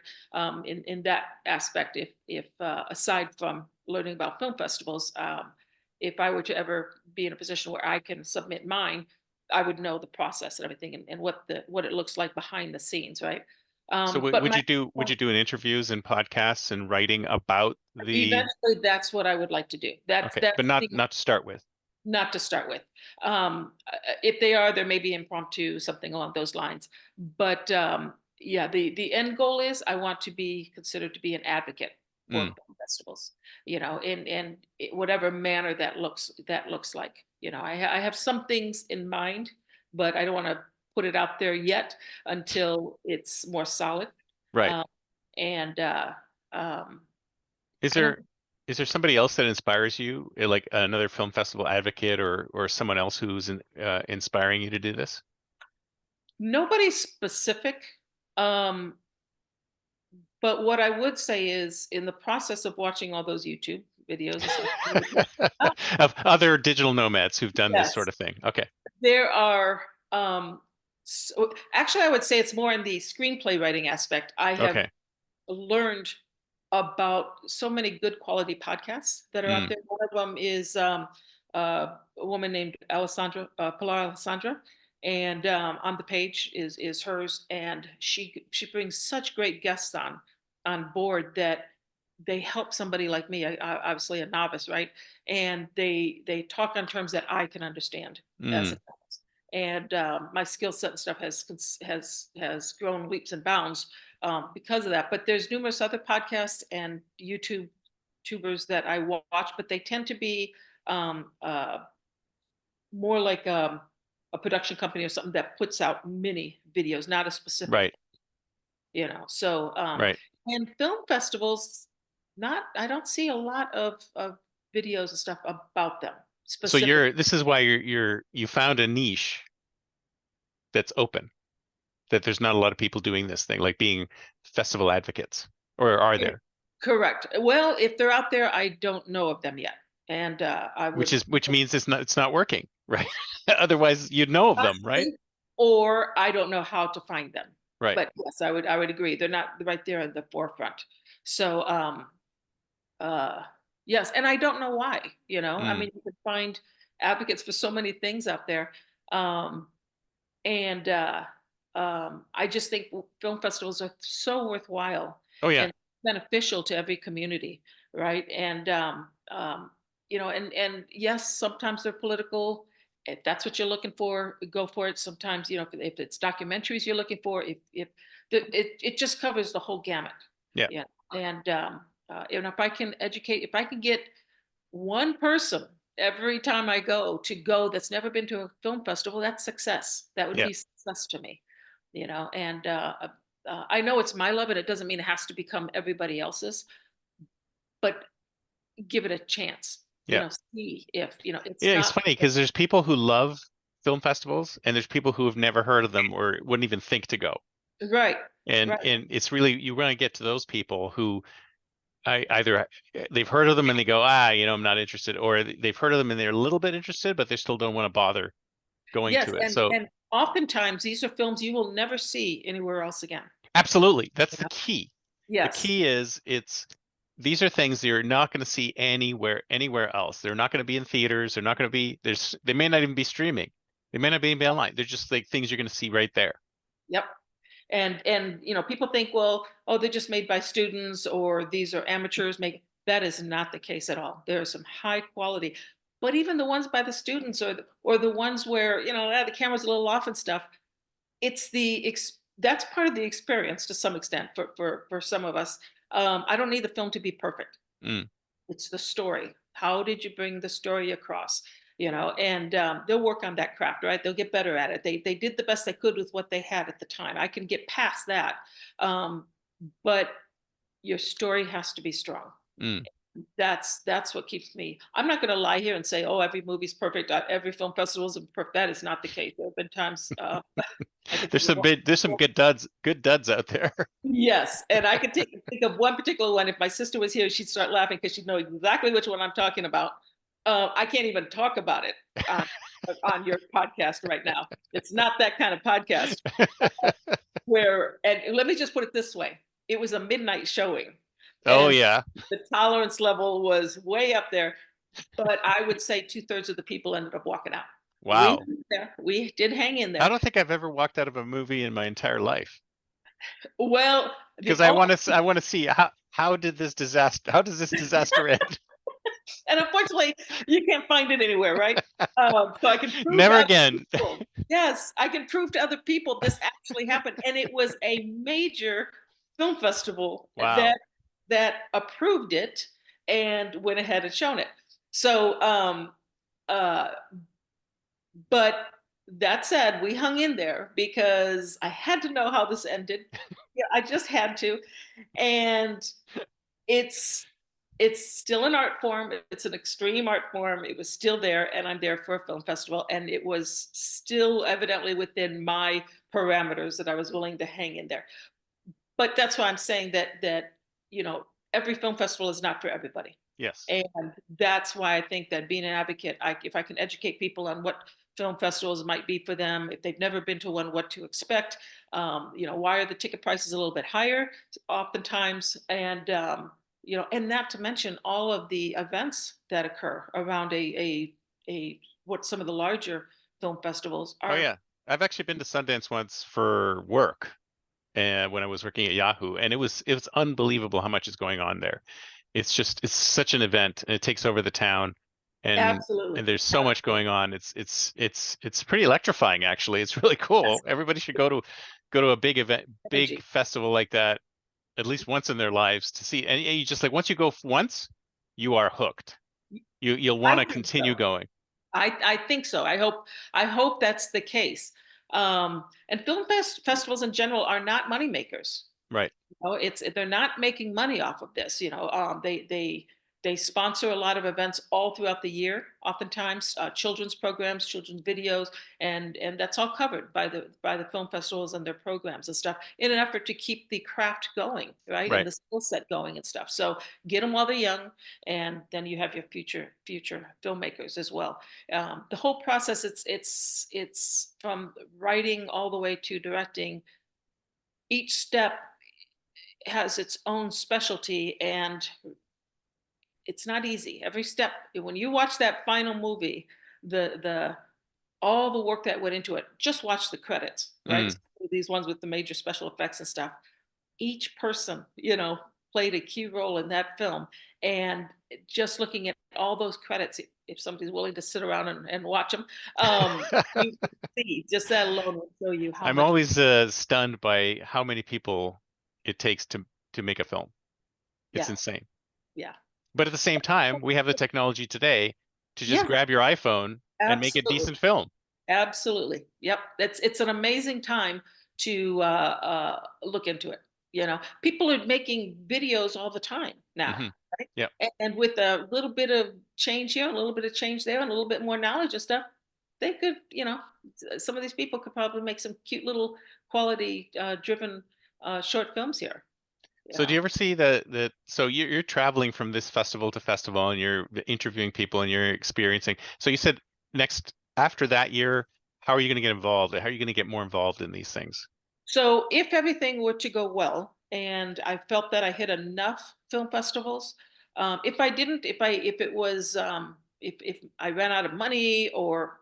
In that aspect, if aside from learning about film festivals, if I were to ever be in a position where I can submit mine, I would know the process and everything and what it looks like behind the scenes, right? So But would my you do an interviews and podcasts and writing about the eventually that's what I would like to do. That's okay, that's but the not to start with. not to start with. If they are, there may be impromptu, something along those lines. But yeah, the end goal is I want to be considered to be an advocate for Mm. film festivals. Whatever manner that looks like. I have some things in mind, but I don't want to put it out there yet until it's more solid. Right. Um, and um, Is I don't. there somebody else that inspires you, like another film festival advocate or someone else who's inspiring you to do this? Nobody specific. Um, but what I would say is in the process of watching all those YouTube videos and stuff, uh, Of other digital nomads who've done this yes, sort of thing. Okay. there are actually I would say it's more in the screenplay writing aspect. I have Okay. learned about so many good quality podcasts that are out Mm. there. One of them is a woman named Pilar Alessandra, and on the page is hers, and she brings such great guests on board that they help somebody like me, obviously a novice, right? And they talk on terms that I can understand as a Mm. novice. And my skill set and stuff has grown leaps and bounds because of that. But there's numerous other podcasts and YouTube tubers that I watch, but they tend to be um, uh, more like a production company or something that puts out mini videos, not a specific, Right. So Right. and film festivals, not I don't see a lot of videos and stuff about them So specific. this is why you found a niche that's open, that there's not a lot of people doing this thing, like being festival advocates, or are there? Correct. Well, if they're out there, I don't know of them yet, and I would Which means it's not working, right? Otherwise, you'd know of them, right? possibly, or I don't know how to find them. Right. But yes, I would agree. They're not right there in the forefront. So uh yes, and I don't know why, I Mm. mean, you can find advocates for so many things out there. Um and I just think film festivals are so worthwhile Oh yeah. and beneficial to every community, right? And and yes, sometimes they're political. If that's what you're looking for, go for it. Sometimes, if it's documentaries you're looking for, if it just covers the whole gamut. Yeah. Yeah, and if I can get one person every time I go that's never been to a film festival, that's success. That would Yeah. be success to me, and I know it's my love, and it doesn't mean it has to become everybody else's, but give it a chance. Yeah. See if it's Yeah, it's not funny because there's people who love film festivals and there's people who have never heard of them or wouldn't even think to go. right, And right. it's really you want to get to those people who either they've heard of them and they go, I'm not interested, or they've heard of them and they're a little bit interested, but they still don't want to bother going Yes, to it. and So and oftentimes these are films you will never see anywhere else again. absolutely, that's the Yeah. key. The Yes. key is these are things you're not going to see anywhere else. They're not going to be in theaters. They're not going to be they may not even be streaming. They may not be online. They're just like things you're going to see right there. Yep. And people think, well, oh, they're just made by students or these are amateurs make that is not the case at all. There are some high quality, but even the ones by the students or the ones where the camera's a little off and stuff, it's that's part of the experience to some extent for some of us. I don't need the film to be perfect. Mm. It's the story. How did you bring the story across? And they'll work on that craft, right? They'll get better at it. They did the best they could with what they had at the time. I can get past that, but your story has to be strong. Mm. That's what keeps me. I'm not going to lie here and say, oh, every movie's perfect. Every film festival is perfect. That is not the case. There have been times. I can There's some good duds out there. Yes, and I could think of one particular one. If my sister was here, she'd start laughing because she'd know exactly which one I'm talking about. I can't even talk about it on your podcast right now. It's not that kind of podcast. And let me just put it this way: it was a midnight showing, Oh and yeah. the tolerance level was way up there. But I would say 2/3 of the people ended up walking out. Wow. We did hang in I there. don't think I've ever walked out of a movie in my entire life Well, because the only I want to see how does this disaster end? And unfortunately, you can't find it anywhere, right? So I can prove to Never other again. people. Yes, I can prove to other people this actually happened, and it was a major film festival Wow. that approved it and went ahead and shown it. So, uh, but that said, we hung in there because I had to know how this ended. Yeah, I just had to, and it's it's still an art form. It's an extreme art form. It was still there, and I'm there for a film festival, and it was still evidently within my parameters that I was willing to hang in there. But that's why I'm saying that every film festival is not for everybody, Yes. and that's why I think that being an advocate, if I can educate people on what film festivals might be for them, if they've never been to one, what to expect. Why are the ticket prices a little bit higher oftentimes, and not to mention all of the events that occur around a what some of the larger film festivals Oh are. yeah. I've actually been to Sundance once for work, and when I was working at Yahoo, and it was unbelievable how much is going on there. It's such an event, and it takes over the town, and Absolutely. there's so much going on. It's pretty electrifying actually. It's really Yes, cool. Everybody should go to a big event, big energy. festival like that at least once in their lives to see. And you just like once you go once, you are hooked. You'll want I to think continue so. going. I think so. I hope that's the case. And festivals in general are not money makers. Right. They're not making money off of this. They sponsor a lot of events all throughout the year. Oftentimes, children's programs, children's videos, and that's all covered by the film festivals and their programs and stuff in an effort to keep the craft going, right, and Right. the skill set going and stuff. So get them while they're young, and then you have your future filmmakers as well. The whole process, it's from writing all the way to directing. Each step has its own specialty, and it's not easy. Every step, when you watch that final movie, the all the work that went into it, just watch the credits, right? Mm. These ones with the major special effects and stuff. Each person, played a key role in that film. And just looking at all those credits, if somebody's willing to sit around and watch them, you can see just that alone will show you how I'm much. always stunned by how many people it takes to make a film. It's Yeah, insane. yeah. But at the same time, we have the technology today to just Yeah, grab your iPhone and make a absolutely. decent film. Absolutely. Yep. It's an amazing time to look into it. You know, people are making videos all the time now, Hmm. right? Yeah, And with a little bit of change here, a little bit of change there, and a little bit more knowledge and stuff, they could, some of these people could probably make some cute little quality driven short films here. You so do you know, ever see the so you're traveling from this festival to festival and you're interviewing people and you're experiencing. So you said next after that year, how are you going to get involved? How are you going to get more involved in these things? so if everything were to go well, and I felt that I hit enough film festivals, if I didn't, if it was, if I ran out of money, or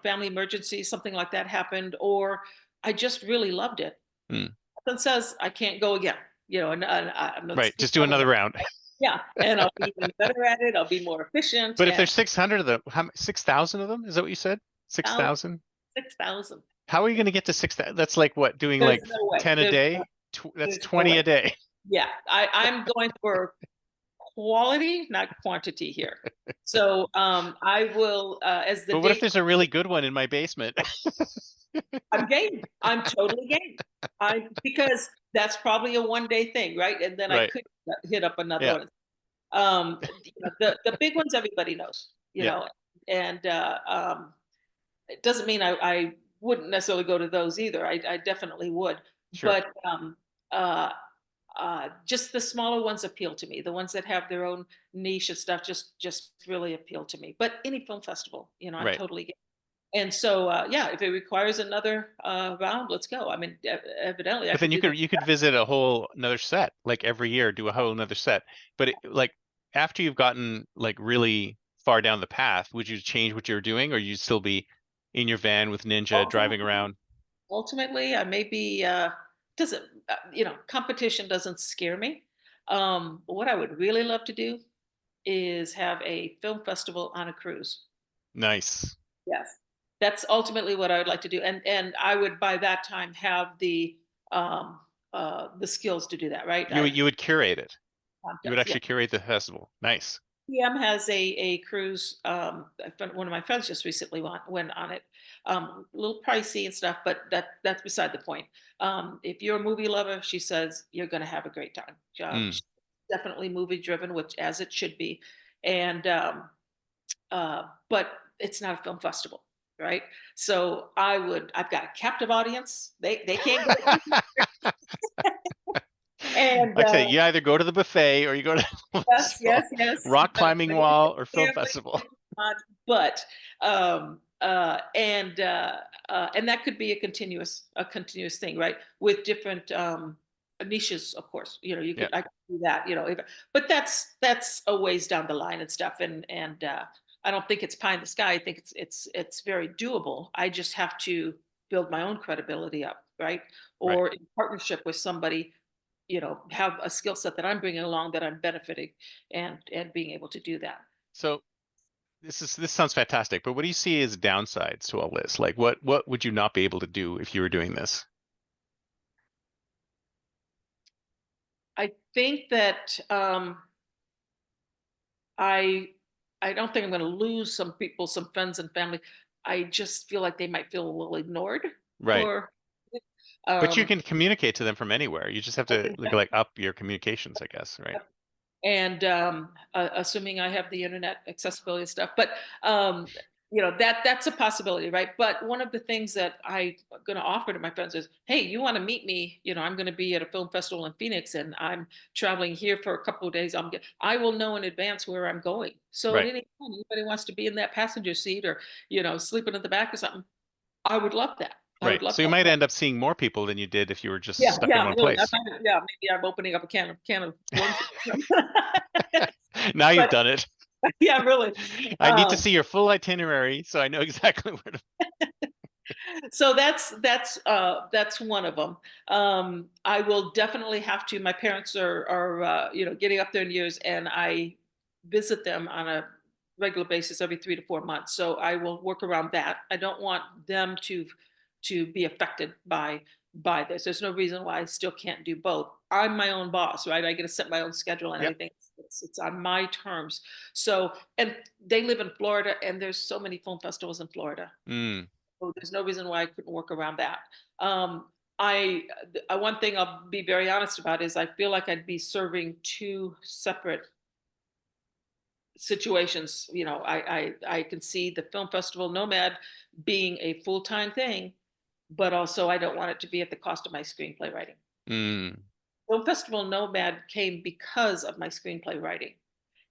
family emergency, something like that happened, or I just really loved it, Hmm. nothing says I can't go again. And I'm not Right, speaking just do out of another round. yeah, and I'll be even better at it. I'll be more efficient. But if And there's 600 of them, 6,000 of them, is that what you said? 6,000? 6,000. How are you going to get to 6,000? That's like what, doing There's like no way. 10 a day? That's There's no 20 a way. day. Yeah, I'm going for quality, not quantity here. So I will, as the But what if date, there's a really good one in my basement? I'm game. I'm totally game. Because that's probably a 1 day thing, right? And then I Right. could hit up another Yeah. one. The big ones everybody knows, Yeah. and it doesn't mean I wouldn't necessarily go to those either. I definitely would, Sure. but uh, just the smaller ones appeal to me. The ones that have their own niche and stuff just really appeal to me. But any film festival, I'm Right. totally game. And so yeah, if it requires another round, let's go. I mean, evidently I But then could you do could that. you could visit a whole another set, like every year, do a whole another set. But like after you've gotten like really far down the path, would you change what you're doing, or you'd still be in your van with Ninja driving Ultimately, around? ultimately, I may be doesn't competition doesn't scare me. What I would really love to do is have a film festival on a cruise. Nice. Yes. That's ultimately what I would like to do, and I would by that time have um, the skills to do that, right? You would curate it. You would Contacts, yeah. actually curate the festival. Nice. PM has a cruise. One of my friends just recently went on it. A little pricey and stuff, but that's beside the point. If you're a movie lover, she says you're going to have a great time. Mm. She's definitely movie driven, which as it should be, and but it's not a film festival, right? So I've got a captive audience. They can't get it. And Like I say, you either go to the buffet or you go to yes, yes, yes. rock climbing wall or film Family, festival. but and that could be a continuous thing, right? With different niches, of course. Yeah. I could do that. But that's a ways down the line and stuff. And I don't think it's pie in the sky. I think it's very doable. I just have to build my own credibility up, right? Right. Or in partnership with somebody, have a skill set that I'm bringing along that I'm benefiting, and being able to do that. So this sounds fantastic, but what do you see as downsides to all this? Like what would you not be able to do if you were doing this? I think that I I don't think I'm going to lose some people, some friends and family. I just feel like they might feel a little ignored, Right. or But you um, can communicate to them from anywhere. You just have to like up your communications, I guess, right? and assuming I have the internet accessibility and stuff. But that's a possibility, right? But one of the things that I'm going to offer to my friends is, hey, you want to meet me? I'm going to be at a film festival in Phoenix, and I'm traveling here for a couple of days. I will know in advance where I'm going. So at Right. any time, anybody wants to be in that passenger seat, or sleeping in the back or something, I would love that. I Right. would love So you that. might end up seeing more people than you did if you were just Yeah, stuck in yeah, one really. place. Yeah, maybe I'm opening up a can of worms. Now you've But done it. yeah, really. I need to see your full itinerary so I know exactly where to. So that's one of them. I will definitely have to. My parents are getting up there in years, and I visit them on a regular basis every 3 to 4 months. So I will work around that. I don't want them to be affected by this. There's no reason why I still can't do both. I'm my own boss, right? I get to set my own schedule and Yep. everything. It's on my terms. So, and they live in Florida, and there's so many film festivals in Florida. Mm. So there's no reason why I couldn't work around that. Um, one thing I'll be very honest about is I feel like I'd be serving two separate situations. I can see the film festival Nomad being a full-time thing, but also I don't want it to be at the cost of my screenplay writing. Mm. Film festival Nomad came because of my screenplay writing,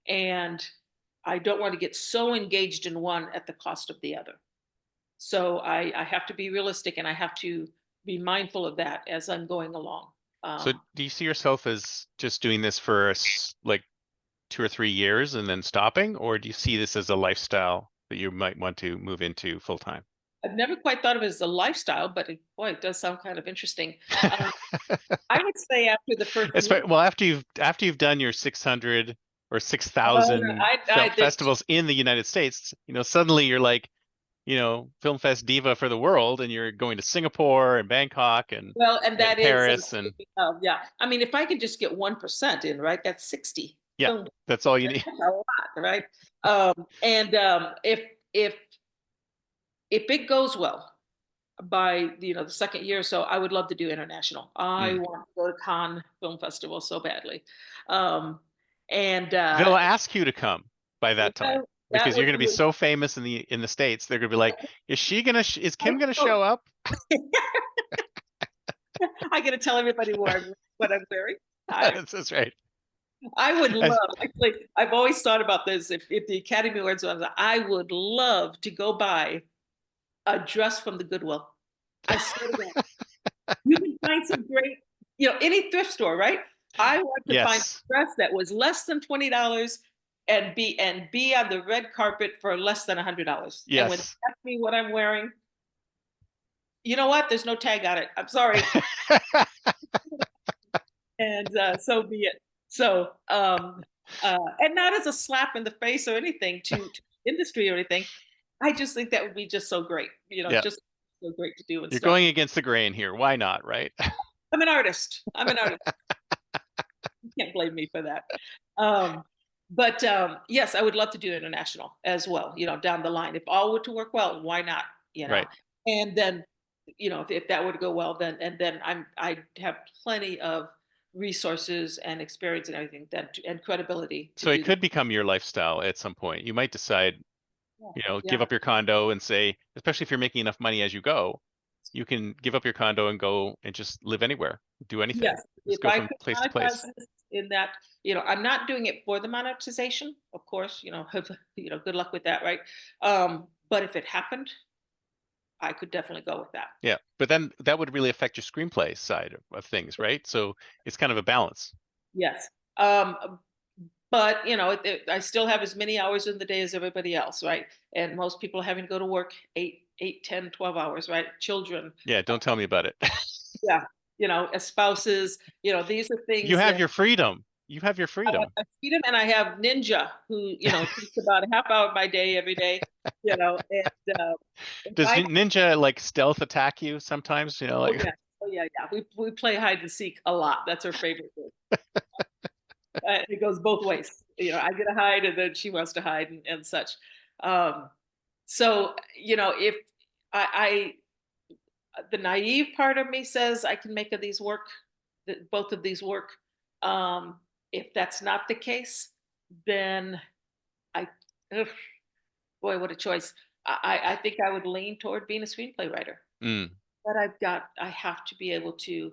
and I don't want to get so engaged in one at the cost of the other. So I have to be realistic, and I have to be mindful of that as I'm going along. So do you see yourself as just doing this for like 2 or 3 years and then stopping, or do you see this as a lifestyle that you might want to move into full time? I've never quite thought of it as a lifestyle, but boy, it does sound kind of interesting. I would say after the first year, Well, after you've done your 600 or no, 6,000 film there's festivals in the United States, suddenly you're like, film fest diva for the world, and you're going to Singapore and Bangkok and well, and that is, Paris and yeah. I mean, if I could just get 1% in, right, that's 60. yeah, So that's all you need. that's a lot, right? If it goes well by the second year or so, I would love to do international. I want to go to Cannes Film Festival so badly. And They'll ask you to come by that time that because you're would going to be be, so famous in the States. They're going to be like, is Kim going to oh, show up? I got to tell everybody what I'm wearing. That's right. I would love, actually, I've always thought about this. If the Academy Awards was, I would love to go buy a dress from the Goodwill. I swear to God. You can find some great, any thrift store, right? I want to find a dress that was less than $20 and be on the red carpet for less than $100. Yes. And when they ask me what I'm wearing, you know what? There's no tag on it. I'm sorry. And so be it. So, and not as a slap in the face or anything to industry or anything. I just think that would be just so great, just so great to do. And you're going against the grain here. Why not, right? I'm an artist. You can't blame me for that. But yes, I would love to do international as well, down the line. If all were to work well, why not? Right. And then, if that were to go well, then I have plenty of resources and experience and everything and credibility. So it could become your lifestyle at some point. You might decide, give up your condo and say, especially if you're making enough money as you go, you can give up your condo and go and just live anywhere, do anything. Yes, just go from place to place. In that, I'm not doing it for the monetization, of course, good luck with that, right? But if it happened, I could definitely go with that. Yeah, but then that would really affect your screenplay side of things, right? So it's kind of a balance. Yes. But I still have as many hours in the day as everybody else, right? And most people are having to go to work 8, 10, 12 hours, right? Children. Yeah, don't tell me about it. Yeah. As spouses, these are things. You have your freedom. You have your freedom. I have freedom, and I have Ninja, who takes about a half hour of my day every day. And does Ninja like stealth attack you sometimes? Oh yeah. We play hide and seek a lot. That's her favorite thing. It goes both ways. I get to hide, and then she wants to hide and such. So if the naive part of me says I can make both of these work. If that's not the case, then boy, what a choice. I think I would lean toward being a screenplay writer. But I have to be able to,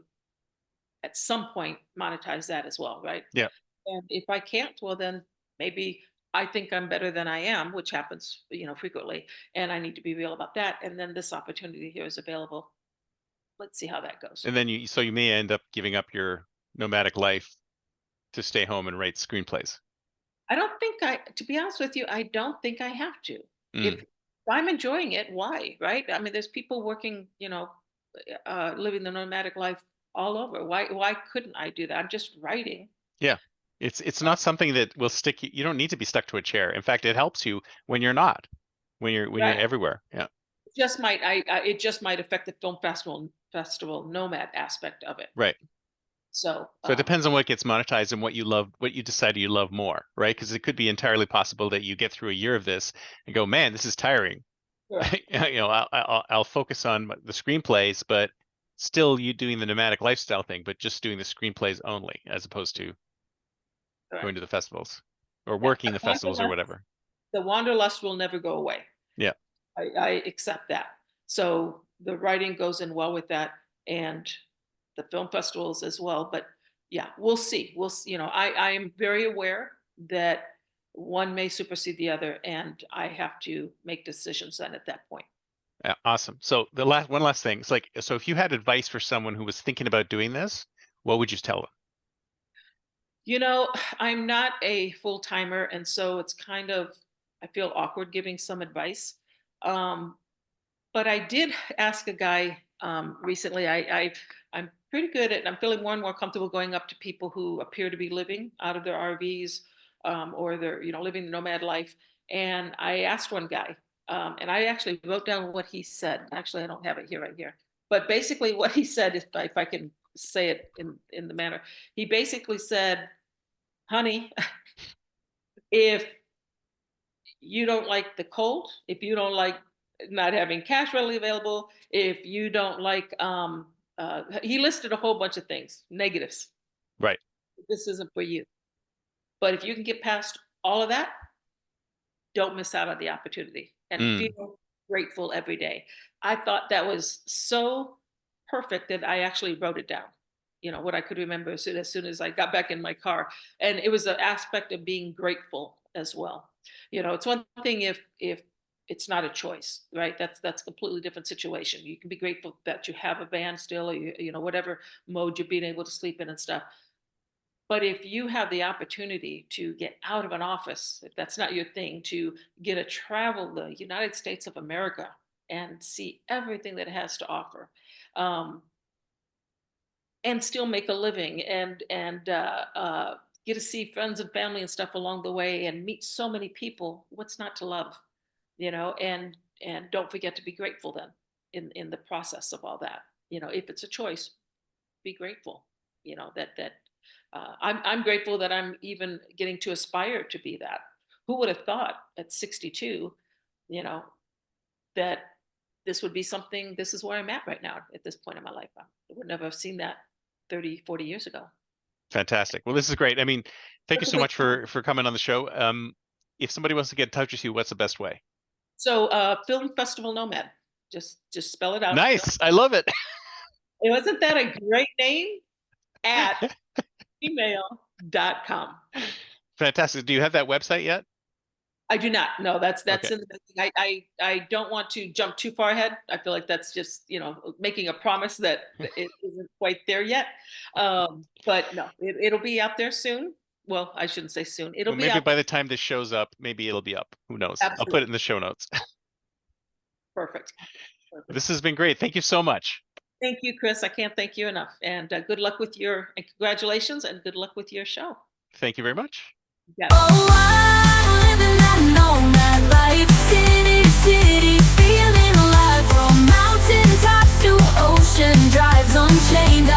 at some point, monetize that as well, right? Yeah. And if I can't, well, then maybe I think I'm better than I am, which happens, frequently. And I need to be real about that. And then this opportunity here is available. Let's see how that goes. And then you may end up giving up your nomadic life to stay home and write screenplays. To be honest with you, I don't think I have to. If I'm enjoying it, why, right? I mean, there's people working, living the nomadic life all over. Why couldn't I do that? I'm just writing. Yeah. It's not something that will stick you. You don't need to be stuck to a chair. In fact, it helps you when you're not, when you're everywhere. Yeah. It just might affect the film festival Nomad aspect of it. Right. So, So it depends on what gets monetized and what you love, what you decide you love more, right? Because it could be entirely possible that you get through a year of this and go, man, this is tiring. correct. I'll focus on the screenplays, but still you doing the nomadic lifestyle thing, but just doing the screenplays only, as opposed to going Correct. to the festivals or Yeah. working the festivals or whatever. The wanderlust will never go away. Yeah. I accept that. So the writing goes in well with that, and the film festivals as well. But yeah, we'll see. I am very aware that one may supersede the other, and I have to make decisions then at that point. Awesome. So one last thing. It's like, so if you had advice for someone who was thinking about doing this, what would you tell them? I'm not a full timer, and so it's kind of, I feel awkward giving some advice. Um, but I did ask a guy recently. I'm pretty good at. I'm feeling more and more comfortable going up to people who appear to be living out of their RVs, or they're living the nomad life. And I asked one guy, and I actually wrote down what he said. Actually, I don't have it here right here. But basically, what he said, if I can say it in the manner, he basically said, "Honey, if you don't like the cold, if you don't like not having cash readily available, if you don't like, he listed a whole bunch of things, negatives. Right. This isn't for you. But if you can get past all of that, don't miss out on the opportunity and Mm, feel grateful every day." I thought that was so perfect that I actually wrote it down. What I could remember as soon as I got back in my car. And it was an aspect of being grateful as well. It's one thing if it's not a choice, right? That's a completely different situation. You can be grateful that you have a van still, or whatever mode you're being able to sleep in and stuff. But if you have the opportunity to get out of an office, if that's not your thing, to get to travel the United States of America and see everything that it has to offer, um, and still make a living, and get to see friends and family and stuff along the way, and meet so many people, what's not to love? And don't forget to be grateful then in the process of all that. If it's a choice, be grateful. That I'm grateful that I'm even getting to aspire to be that. Who would have thought at 62, you know, that this would be something, this is where I'm at right now at this point in my life. I would never have seen that 30, 40 years ago. fantastic. Well, this is great. I mean, thank you so Perfectly much for coming on the show. If somebody wants to get in touch with you, what's the best way? So, Film Festival Nomad, just spell it out. Nice. I love it. Wasn't that a great name? At gmail.com. Fantastic. Do you have that website yet? I do not. No, that's Okay. in the I don't want to jump too far ahead. I feel like that's just, making a promise that it isn't quite there yet. But no, it'll be out there soon. Well, I shouldn't say soon. It'll Well, be maybe out by there. the time this shows up, maybe it'll be up. Who knows? I'll put Absolutely. it in the show notes. Perfect. Perfect. This has been great. Thank you so much. Thank you, Chris. I can't thank you enough. And good luck with and congratulations, and good luck with your show. Thank you very much. Yeah. Oh, I'm living that nomad life, city to city, feeling alive. From mountain tops to ocean drives unchained.